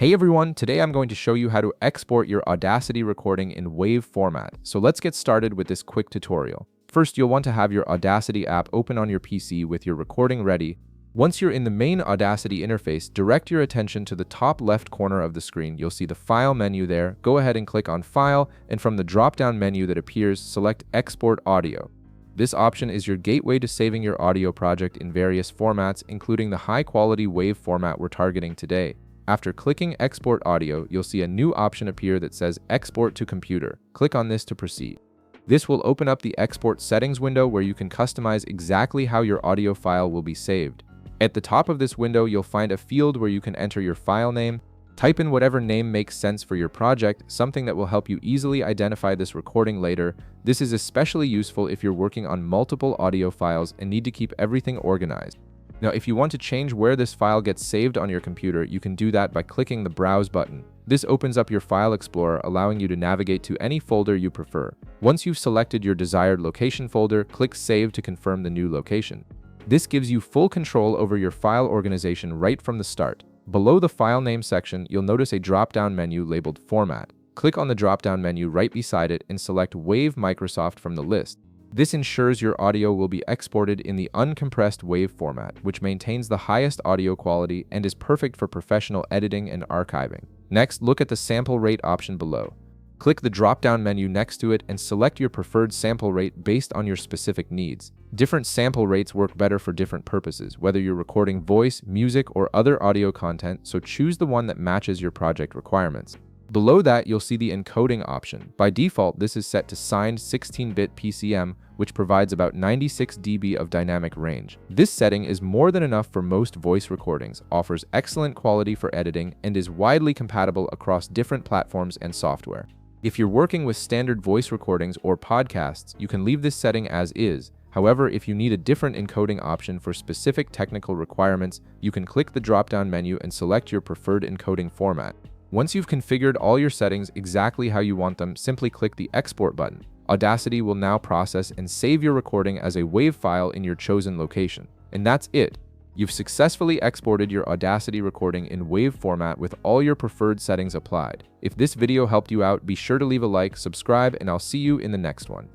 Hey everyone, today I'm going to show you how to export your Audacity recording in WAV format. So let's get started with this quick tutorial. First, you'll want to have your Audacity app open on your PC with your recording ready. Once you're in the main Audacity interface, direct your attention to the top left corner of the screen. You'll see the File menu there. Go ahead and click on File, and from the drop-down menu that appears, select Export Audio. This option is your gateway to saving your audio project in various formats, including the high-quality WAV format we're targeting today. After clicking Export Audio, you'll see a new option appear that says Export to Computer. Click on this to proceed. This will open up the Export Settings window where you can customize exactly how your audio file will be saved. At the top of this window, you'll find a field where you can enter your file name. Type in whatever name makes sense for your project, something that will help you easily identify this recording later. This is especially useful if you're working on multiple audio files and need to keep everything organized. Now, if you want to change where this file gets saved on your computer, you can do that by clicking the Browse button. This opens up your File Explorer, allowing you to navigate to any folder you prefer. Once you've selected your desired location folder, click Save to confirm the new location. This gives you full control over your file organization right from the start. Below the File Name section, you'll notice a drop-down menu labeled Format. Click on the drop-down menu right beside it and select WAV Microsoft from the list. This ensures your audio will be exported in the uncompressed WAV format, which maintains the highest audio quality and is perfect for professional editing and archiving. Next, look at the sample rate option below. Click the drop-down menu next to it and select your preferred sample rate based on your specific needs. Different sample rates work better for different purposes, whether you're recording voice, music, or other audio content, so choose the one that matches your project requirements. Below that, you'll see the encoding option. By default, this is set to signed 16-bit PCM, which provides about 96 dB of dynamic range. This setting is more than enough for most voice recordings, offers excellent quality for editing, and is widely compatible across different platforms and software. If you're working with standard voice recordings or podcasts, you can leave this setting as is. However, if you need a different encoding option for specific technical requirements, you can click the drop-down menu and select your preferred encoding format. Once you've configured all your settings exactly how you want them, simply click the Export button. Audacity will now process and save your recording as a WAV file in your chosen location. And that's it. You've successfully exported your Audacity recording in WAV format with all your preferred settings applied. If this video helped you out, be sure to leave a like, subscribe, and I'll see you in the next one.